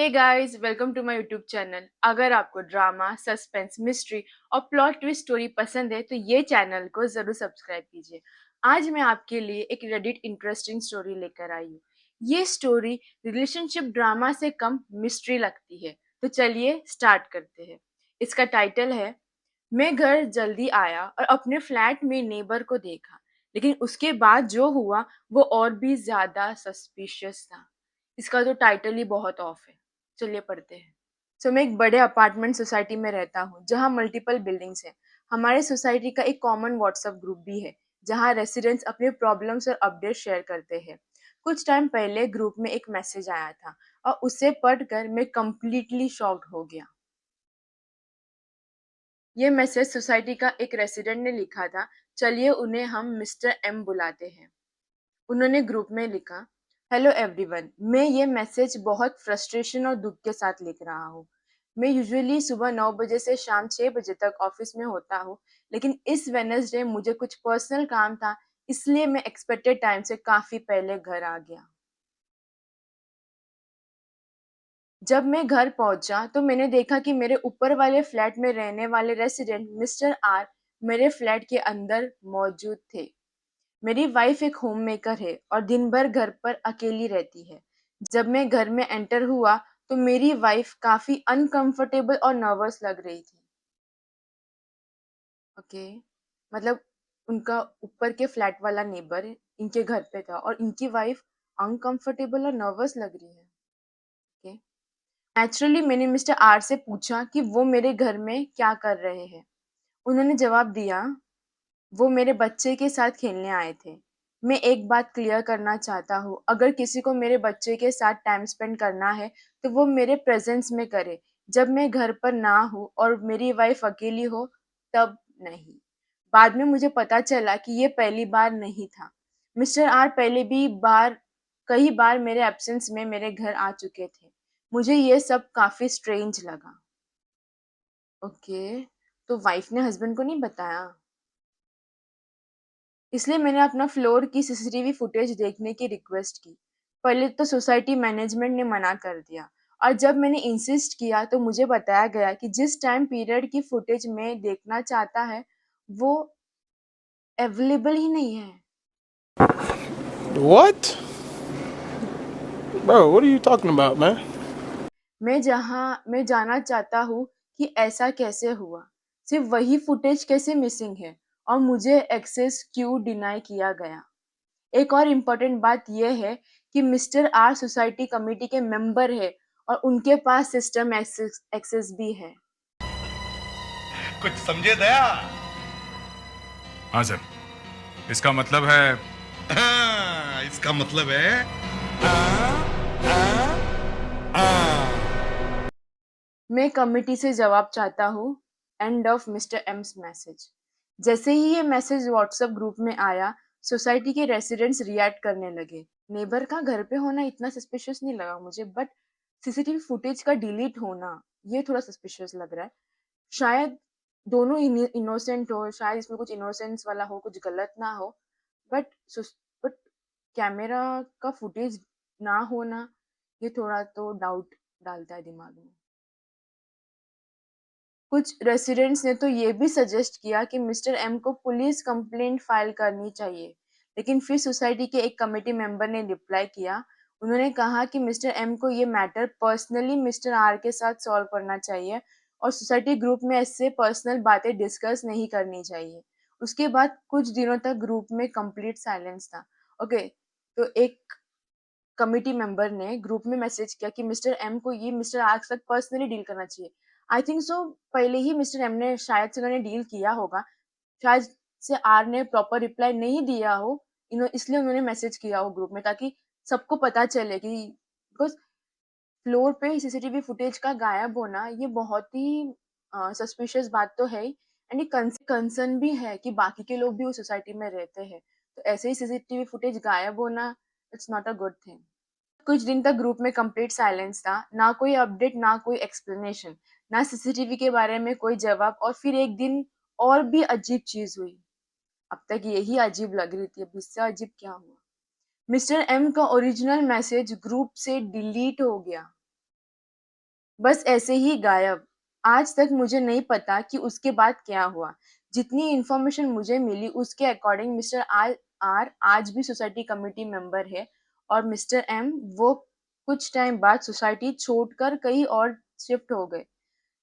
Hey guys, welcome to my YouTube channel. अगर आपको drama, suspense, mystery और plot twist story पसंद है तो ये चैनल को जरूर सब्सक्राइब कीजिए। आज मैं आपके लिए एक रेडिट इंटरेस्टिंग स्टोरी लेकर आई हूँ। ये स्टोरी रिलेशनशिप ड्रामा से कम मिस्ट्री लगती है। तो चलिए स्टार्ट करते हैं। इसका टाइटल है मैं घर जल्दी आया और अपने फ्लैट में नेबर को देखा, लेकिन उसके बाद जो हुआ वो और भी ज्यादा सस्पिशियस था। इसका तो टाइटल ही बहुत ऑफ है। चलिए पढ़ते हैं। मैं एक बड़े अपार्टमेंट सोसाइटी में रहता हूँ जहाँ मल्टीपल बिल्डिंग्स हैं। हमारे सोसाइटी का एक कॉमन व्हाट्सएप ग्रुप भी है जहाँ रेसिडेंट्स अपने प्रॉब्लम्स और अपडेट शेयर करते हैं। कुछ टाइम पहले ग्रुप में एक मैसेज आया था और उसे पढ़कर मैं कंप्लीटली शॉक्ड हो गया। ये मैसेज सोसाइटी का एक रेसिडेंट ने लिखा था। चलिए उन्हें हम मिस्टर एम बुलाते हैं। उन्होंने ग्रुप में लिखा, हेलो एवरीवन, मैं ये मैसेज बहुत फ्रस्ट्रेशन और दुख के साथ लिख रहा हूँ। मैं यूजुअली सुबह 9 बजे से शाम 6 बजे तक ऑफिस में होता हूँ, लेकिन इस वेडनेसडे मुझे कुछ पर्सनल काम था, इसलिए मैं एक्सपेक्टेड टाइम से काफी पहले घर आ गया। जब मैं घर पहुंचा तो मैंने देखा कि मेरे ऊपर वाले फ्लैट में रहने वाले रेसिडेंट मिस्टर आर मेरे फ्लैट के अंदर मौजूद थे। मेरी वाइफ एक होम मेकर है और दिन भर घर पर अकेली रहती है। जब मैं घर में एंटर हुआ तो मेरी वाइफ काफी अनकंफर्टेबल और नर्वस लग रही थी। ओके, मतलब उनका ऊपर के फ्लैट वाला नेबर इनके घर पे था और इनकी वाइफ अनकंफर्टेबल और नर्वस लग रही है। ओके, नेचुरली मैंने मिस्टर आर से पूछा कि वो मेरे घर में क्या कर रहे हैं। उन्होंने जवाब दिया, वो मेरे बच्चे के साथ खेलने आए थे। मैं एक बात क्लियर करना चाहता हूँ, अगर किसी को मेरे बच्चे के साथ टाइम स्पेंड करना है तो वो मेरे प्रेजेंस में करे। जब मैं घर पर ना हूँ और मेरी वाइफ अकेली हो तब नहीं। बाद में मुझे पता चला कि ये पहली बार नहीं था। मिस्टर आर पहले भी बार कई बार मेरे एब्सेंस में मेरे घर आ चुके थे। मुझे ये सब काफी स्ट्रेंज लगा। ओके, तो वाइफ ने हस्बैंड को नहीं बताया, इसलिए मैंने अपना फ्लोर की सीसीटीवी फुटेज देखने की रिक्वेस्ट की। पहले तो सोसाइटी मैनेजमेंट ने मना कर दिया और जब मैंने इंसिस्ट किया तो मुझे बताया गया कि जिस टाइम पीरियड की फुटेज में देखना चाहता है वो अवेलेबल ही नहीं है। What? Bro, what are you talking about, man? मैं जानना चाहता हूँ कि ऐसा कैसे हुआ, सिर्फ वही फुटेज कैसे मिसिंग है और मुझे एक्सेस क्यों डिनाई किया गया। एक और इम्पोर्टेंट बात यह है कि मिस्टर आर सोसाइटी कमेटी के मेंबर है और उनके पास सिस्टम एक्सेस भी है। कुछ समझे दया। हाँ सर, इसका मतलब है। हाँ, इसका मतलब है आ, आ, आ। मैं कमेटी से जवाब चाहता हूँ। End of mister AIIMS message. जैसे ही ये मैसेज व्हाट्सएप ग्रुप में आया, सोसाइटी के रेसिडेंट्स रिएक्ट करने लगे। नेबर का घर पे होना इतना सस्पिशियस नहीं लगा मुझे, बट सीसीटीवी फुटेज का डिलीट होना ये थोड़ा सस्पिशियस लग रहा है। शायद दोनों इनोसेंट हो, शायद इसमें कुछ इनोसेंस वाला हो, कुछ गलत ना हो, बट बट कैमरा का फुटेज ना होना ये थोड़ा तो डाउट डालता है दिमाग में। कुछ रेसिडेंट्स ने तो ये भी सजेस्ट किया कि मिस्टर एम को पुलिस कंप्लेंट फाइल करनी चाहिए, लेकिन फिर सोसाइटी के एक कमेटी मेंबर ने रिप्लाई किया। उन्होंने कहा कि मिस्टर एम को ये मैटर पर्सनली मिस्टर आर के साथ सॉल्व करना चाहिए और सोसाइटी ग्रुप में ऐसे पर्सनल बातें डिस्कस नहीं करनी चाहिए। उसके बाद कुछ दिनों तक ग्रुप में कंप्लीट साइलेंस था। ओके, तो एक कमिटी मेंबर ने ग्रुप में मैसेज किया कि मिस्टर एम को ये मिस्टर आर के साथ पर्सनली डील करना चाहिए। आई थिंक सो पहले ही मिस्टर एम ने शायद से उन्होंने डील किया होगा, शायद से आर ने प्रॉपर रिप्लाई नहीं दिया हो, इसलिए उन्होंने मैसेज किया हो ग्रुप में ताकि सबको पता चले कि बिकॉज फ्लोर पे सीसीटीवी फुटेज का गायब होना ये बहुत ही सस्पिशियस बात तो है ही। एंड ये कंसर्न भी है कि बाकी के लोग भी उस सोसाइटी में रहते हैं, तो ऐसे ही सीसीटीवी फुटेज गायब होना it's not a good thing. कुछ दिन तक ग्रुप में कंप्लीट साइलेंस था, ना कोई अपडेट ना कोई एक्सप्लेनेशन, ना सीसीटीवी के बारे में कोई जवाब। और फिर एक दिन और भी अजीब चीज हुई। अब तक यही अजीब लग रही थी, अब इससे अजीब क्या हुआ। मिस्टर एम का ओरिजिनल मैसेज ग्रुप से डिलीट हो गया। बस ऐसे ही गायब। आज तक मुझे नहीं पता कि उसके बाद क्या हुआ। जितनी इन्फॉर्मेशन मुझे मिली उसके अकॉर्डिंग मिस्टर आर आज भी सोसाइटी कमिटी मेंबर है और मिस्टर एम वो कुछ टाइम बाद सोसाइटी छोड़कर कहीं और शिफ्ट हो गए।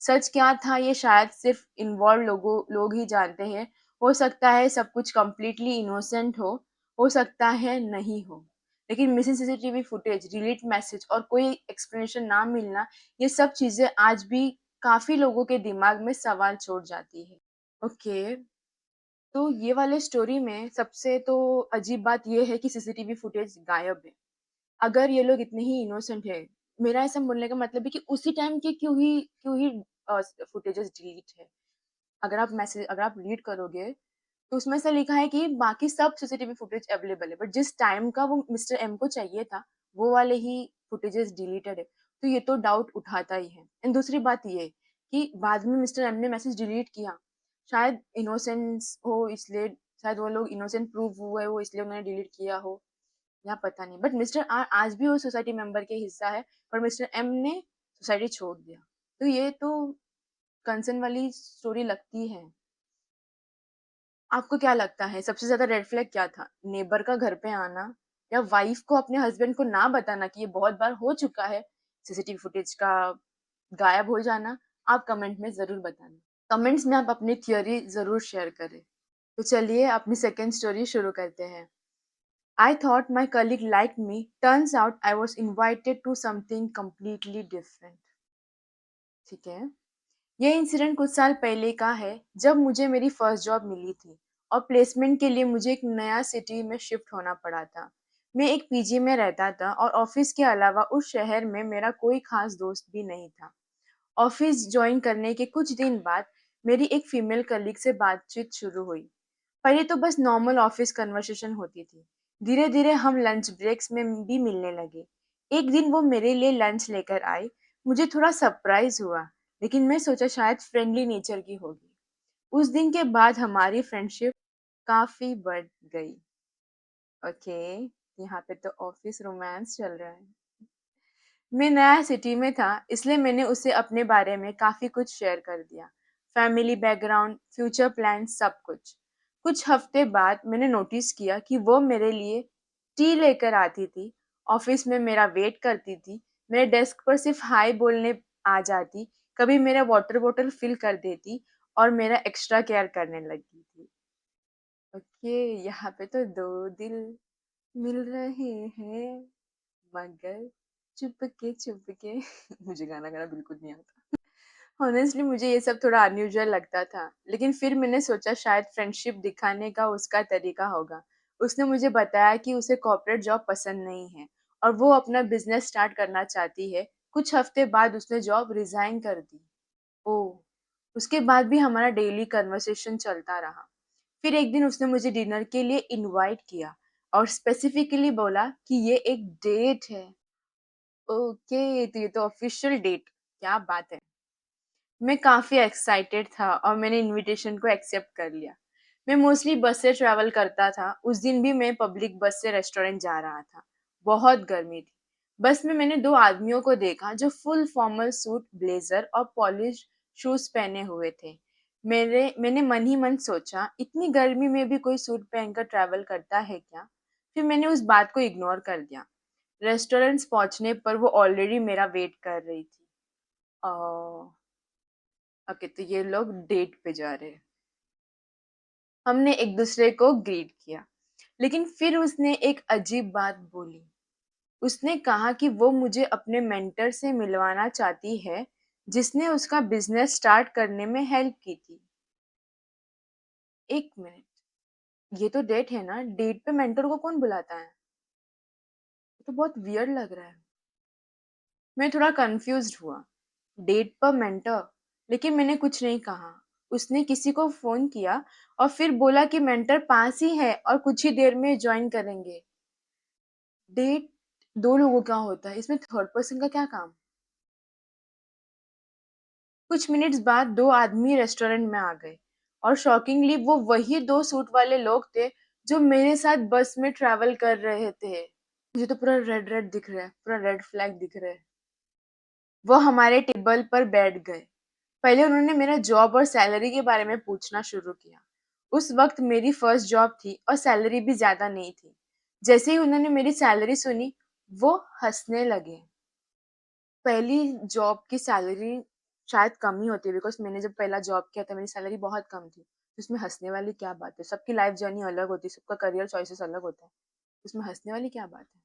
सच क्या था ये शायद सिर्फ इन्वॉल्व लोग ही जानते हैं। हो सकता है सब कुछ कंप्लीटली इनोसेंट हो सकता है नहीं हो। लेकिन missing CCTV footage, delete message और कोई एक्सप्लेनेशन ना मिलना, ये सब चीजें आज भी काफी लोगों के दिमाग में सवाल छोड़ जाती है। ओके, तो ये वाले स्टोरी में सबसे तो अजीब बात ये है कि सीसीटीवी फुटेज गायब है। अगर ये लोग इतने ही इनोसेंट है, मेरा ऐसा बोलने का मतलब है कि उसी टाइम के क्यों ही फुटेजेस डिलीट है। अगर आप रीड करोगे तो उसमें से लिखा है कि बाकी सब सीसीटीवी फुटेज अवेलेबल है, बट जिस टाइम का वो मिस्टर एम को चाहिए था वो वाले ही फुटेजेस डिलीटेड है। तो ये तो डाउट उठाता ही है। एंड दूसरी बात ये कि बाद में मिस्टर एम ने मैसेज डिलीट किया, शायद इनोसेंस हो इसलिए, शायद वो लोग इनोसेंट प्रूव हुए हो इसलिए उन्होंने डिलीट किया हो, या पता नहीं। बट मिस्टर आर आज भी वो सोसाइटी मेंबर के हिस्सा है और मिस्टर एम ने सोसाइटी छोड़ दिया। तो ये तो कंसर्न वाली स्टोरी लगती है। आपको क्या लगता है सबसे ज्यादा रेड फ्लैग क्या था? नेबर का घर पे आना या वाइफ को अपने हस्बैंड को ना बताना कि ये बहुत बार हो चुका है, सीसीटीवी फुटेज का गायब हो जाना? आप कमेंट में जरूर बताना। कमेंट्स में आप अपनी थियोरी जरूर शेयर करें। तो चलिए अपनी सेकेंड स्टोरी शुरू करते हैं। I thought my colleague liked me. Turns out I was invited to something completely different. ठीक है। ये इंसिडेंट कुछ साल पहले का है जब मुझे मेरी फर्स्ट जॉब मिली थी और प्लेसमेंट के लिए मुझे एक नया सिटी में शिफ्ट होना पड़ा था। मैं एक पीजी में रहता था और ऑफिस के अलावा उस शहर में मेरा कोई खास दोस्त भी नहीं था। ऑफिस ज्वाइन करने के कुछ दिन बाद मेरी एक फीमेल कलीग से बातचीत शुरू हुई। पहले तो बस नॉर्मल ऑफिस कन्वर्सेशन होती थी। धीरे धीरे हम लंच ब्रेक्स में भी मिलने लगे। एक दिन वो मेरे लिए लंच लेकर आई। मुझे थोड़ा सरप्राइज हुआ, लेकिन मैं सोचा शायद फ्रेंडली नेचर की होगी। उस दिन के बाद हमारी फ्रेंडशिप काफी बढ़ गई। ओके, यहाँ पे तो ऑफिस रोमांस चल रहा है। मैं नया सिटी में था इसलिए मैंने उसे अपने बारे में काफी कुछ शेयर कर दिया। फैमिली बैकग्राउंड, फ्यूचर प्लान, सब कुछ। कुछ हफ्ते बाद मैंने नोटिस किया कि वो मेरे लिए टी लेकर आती थी, ऑफिस में मेरा वेट करती थी, मेरे डेस्क पर सिर्फ हाय बोलने आ जाती, कभी मेरा वाटर बॉटल फिल कर देती और मेरा एक्स्ट्रा केयर करने लगी थी। ओके, यहाँ पे तो दो दिल मिल रहे हैं मगर चुपके चुपके मुझे गाना गाना बिल्कुल नहीं आता। ऑनेस्टली मुझे ये सब थोड़ा अनयूजुअल लगता था, लेकिन फिर मैंने सोचा शायद फ्रेंडशिप दिखाने का उसका तरीका होगा। उसने मुझे बताया कि उसे कॉर्पोरेट जॉब पसंद नहीं है और वो अपना बिजनेस स्टार्ट करना चाहती है। कुछ हफ्ते बाद उसने जॉब रिजाइन कर दी। ओह, उसके बाद भी हमारा डेली कन्वर्सेशन चलता रहा। फिर एक दिन उसने मुझे डिनर के लिए इनवाइट किया और स्पेसिफिकली बोला कि ये एक डेट है। ओके, तो ये तो ऑफिशियल डेट, क्या बात है। मैं काफी एक्साइटेड था और मैंने इनविटेशन को एक्सेप्ट कर लिया। मैं मोस्टली बस से ट्रैवल करता था। उस दिन भी मैं पब्लिक बस से रेस्टोरेंट जा रहा था। बहुत गर्मी थी। बस में मैंने दो आदमियों को देखा जो फुल फॉर्मल सूट, ब्लेजर और पॉलिश शूज पहने हुए थे। मैंने मन ही मन सोचा इतनी गर्मी में भी कोई सूट पहनकर ट्रैवल करता है क्या? फिर मैंने उस बात को इग्नोर कर दिया। रेस्टोरेंट्स पहुंचने पर वो ऑलरेडी मेरा वेट कर रही थी। ओके, तो ये लोग डेट पे जा रहे हैं। हमने एक दूसरे को ग्रीट किया, लेकिन फिर उसने एक अजीब बात बोली। उसने कहा कि वो मुझे अपने मेंटर से मिलवाना चाहती है जिसने उसका बिजनेस स्टार्ट करने में हेल्प की थी। एक मिनट, ये तो डेट है ना? डेट पे मेंटर को कौन बुलाता है? ये तो बहुत वियर्ड लग रहा है। मैं थोड़ा कंफ्यूज्ड हुआ। डेट पर मेंटर, लेकिन मैंने कुछ नहीं कहा। उसने किसी को फोन किया और फिर बोला कि मेंटर पास ही है और कुछ ही देर में ज्वाइन करेंगे। डेट दो लोगों का होता है, इसमें थर्ड पर्सन का क्या काम? कुछ मिनट्स बाद दो आदमी रेस्टोरेंट में आ गए और शॉकिंगली वो वही दो सूट वाले लोग थे जो मेरे साथ बस में ट्रैवल कर रहे थे। मुझे तो पूरा रेड रेड दिख रहा है, पूरा रेड फ्लैग दिख रहा है। वो हमारे टेबल पर बैठ गए। पहले उन्होंने मेरा जॉब और सैलरी के बारे में पूछना शुरू किया। उस वक्त मेरी फर्स्ट जॉब थी और सैलरी भी ज़्यादा नहीं थी। जैसे ही उन्होंने मेरी सैलरी सुनी, वो हँसने लगे। पहली जॉब की सैलरी शायद कम ही होती है बिकॉज़ मैंने जब पहला जॉब किया था मेरी सैलरी बहुत कम थी। तो इसमें हँसने वाली क्या बात है? सबकी लाइफ़ जर्नी अलग होती है, सबका करियर चॉइसेस अलग होता है। इसमें हँसने वाली क्या बात है?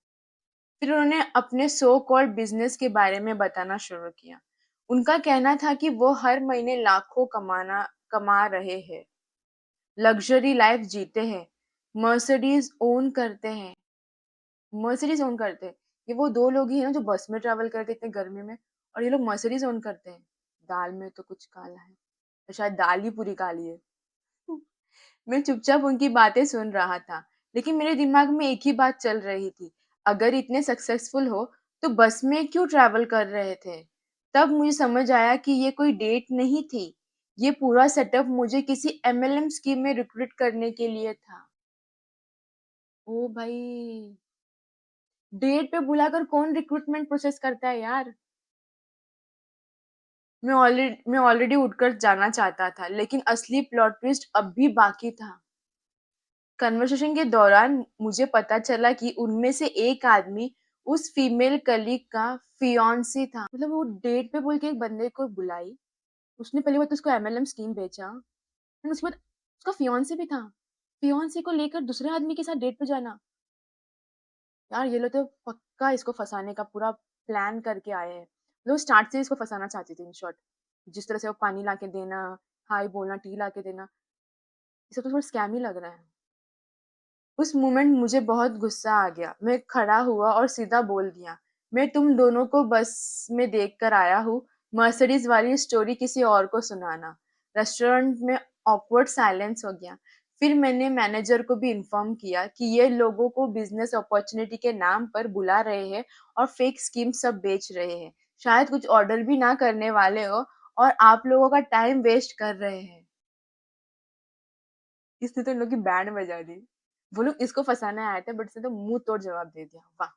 फिर उन्होंने अपने सो कॉल्ड बिज़नेस के बारे में बताना शुरू किया। उनका कहना था कि वो हर महीने लाखों कमा रहे हैं, लग्ज़री लाइफ़ जीते हैं, मर्सिडीज़ ओन करते हैं। ये वो 2 लोग ही हैं ना जो बस में ट्रैवल करते हैं इतने गर्मी में और ये लोग मर्सिडीज़ ओन करते हैं। दाल में तो कुछ काला है, तो शायद दाल ही पूरी काली है। मैं चुपचाप उनकी बातें सुन रहा था, लेकिन मेरे दिमाग में एक ही बात चल रही थी, अगर इतने सक्सेसफुल हो, तो बस में क्यों ट्रैवल कर रहे थे? तब मुझे समझ आया कि ये कोई डेट नहीं थी, ये पूरा सेटअप मुझे किसी एमएलएम स्कीम में रिक्रूट करने के लिए था। ओह भाई! डेट पे बुलाकर कौन रिक्रूटमेंट प्रोसेस करता है यार? मैं ऑलरेडी उठकर जाना चाहता था, लेकिन असली प्लॉट ट्विस्ट अब भी बाकी था। कन्वर्सेशन के दौरान मुझे पता चला कि उनमें से एक आदमी उस फीमेल कलीग का फियांसे था। मतलब वो डेट पे बोल के एक बंदे को बुलाई, उसने पहली बात तो उसको एमएलएम स्कीम बेचा, फिर उसके बाद उसका फियांसे भी था। फियांसे को लेकर दूसरे आदमी के साथ डेट पे जाना। यार ये लोग तो पक्का इसको फँसाने का पूरा प्लान करके आए हैं। लोग स्टार्ट से ही इसको फँसाना चाहते थे इन शॉर्ट। जिस तरह से वो पानी लाके देना, हाय बोलना, टी लाके देना, ये सब तो थोड़ा स्कैम ही लग रहा है। उस मोमेंट मुझे बहुत गुस्सा आ गया। मैं खड़ा हुआ और सीधा बोल दिया, मैं तुम दोनों को बस में देखकर आया हूँ, मर्सिडीज़ वाली स्टोरी किसी और को सुनाना। रेस्टोरेंट में ऑकवर्ड साइलेंस हो गया। फिर मैंने मैनेजर को भी इन्फॉर्म किया कि ये लोगों को बिज़नेस अपॉर्च्युनिटी के नाम पर बुला रहे हैं और फेक स्कीम सब बेच रहे हैं। शायद कुछ ऑर्डर भी ना करने वाले हो और आप लोगों का टाइम वेस्ट कर रहे हैं। इसने तो इन लोग की बैंड बजा दी। वो लोग इसको फँसाने आए थे बट इसने तो मुँह तोड़ जवाब दे दिया। वाह!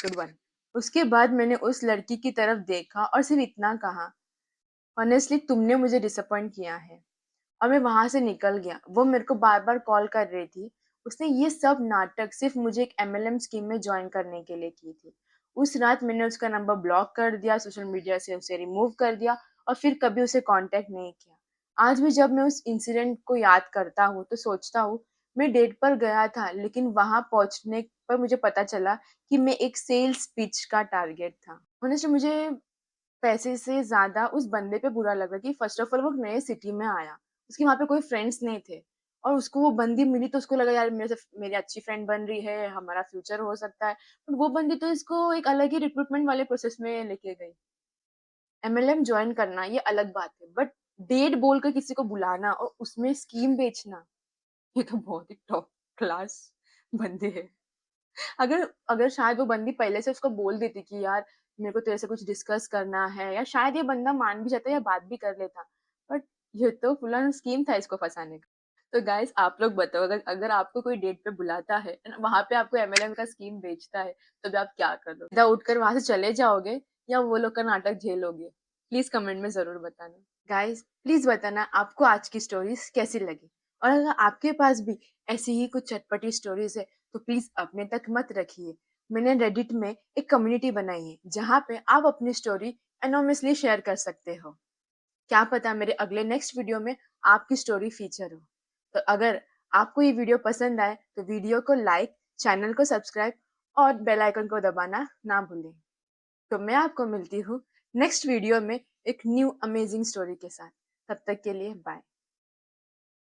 Good one. उसके बाद मैंने उस लड़की की तरफ देखा और सिर्फ़ इतना कहा, ऑनेस्टली तुमने मुझे डिसअपॉइंट किया है। और मैं वहाँ से निकल गया। वो मेरे को बार-बार कॉल कर रही थी। उसने ये सब नाटक सिर्फ़ मुझे एक एमएलएम स्कीम में जॉइन करने के लिए की थी। उस रात मैंने उसका नंबर ब्लॉक कर दिया, सोशल मीडिया से उसे रिमूव कर दिया और फिर कभी उसे कॉन्टैक्ट नहीं किया। आज भी जब मैं उस इंसिडेंट को याद करता हूँ, तो सोचता हूँ, मैं डेट पर गया था, लेकिन वहाँ पहुँचने पर मुझे पता चला कि मैं एक सेल्स पिच का टारगेट था। ऑनेस्टली मुझे पैसे से ज़्यादा उस बंदे पे बुरा लगा कि फ़र्स्ट ऑफ ऑल वो नए सिटी में आया। उसके वहाँ पे कोई फ्रेंड्स नहीं थे और उसको वो बंदी मिली तो उसको लगा यार मेरे से मेरी अच्छी फ्रेंड बन रही है, हमारा फ्यूचर हो सकता है। बट वो बंदी तो इसको एक अलग ही रिक्रूटमेंट वाले प्रोसेस में लेके गई। एमएलएम जॉइन करना ये अलग बात है बट डेट बोलकर किसी को बुलाना और उसमें स्कीम बेचना, ये तो बहुत ही टॉप क्लास बंदे हैं। अगर अगर शायद वो बंदी पहले से उसको बोल देती कि यार मेरे को तेरे से कुछ डिस्कस करना है या शायद ये बंदा मान भी जाता या बात भी कर लेता। बट ये तो फुल ऑन स्कीम था इसको फँसाने का। तो गाइस आप लोग बताओ अगर अगर आपको कोई डेट पे बुलाता है वहाँ पे आपको एमएलएम का स्कीम बेचता है, तो भी आप क्या करोगे? सीधा उठकर वहाँ से चले जाओगे या वो लोग का नाटक झेलोगे? प्लीज़ कमेंट में ज़रूर बताना। गाइस प्लीज़ बताना आपको आज की स्टोरीज़ कैसी लगी? और अगर आपके पास भी ऐसी ही कुछ चटपटी स्टोरीज़ है तो प्लीज़ अपने तक मत रखिए। मैंने रेडिट में एक कम्युनिटी बनाई है जहाँ पे आप अपनी स्टोरी एनोनिमसली शेयर कर सकते हो। क्या पता मेरे अगले नेक्स्ट वीडियो में आपकी स्टोरी फीचर हो। तो अगर आपको ये वीडियो पसंद आए तो वीडियो को लाइक, चैनल को सब्सक्राइब और बेल आइकन को दबाना ना भूलें। तो मैं आपको मिलती हूँ नेक्स्ट वीडियो में एक न्यू अमेजिंग स्टोरी के साथ। तब तक के लिए बाय।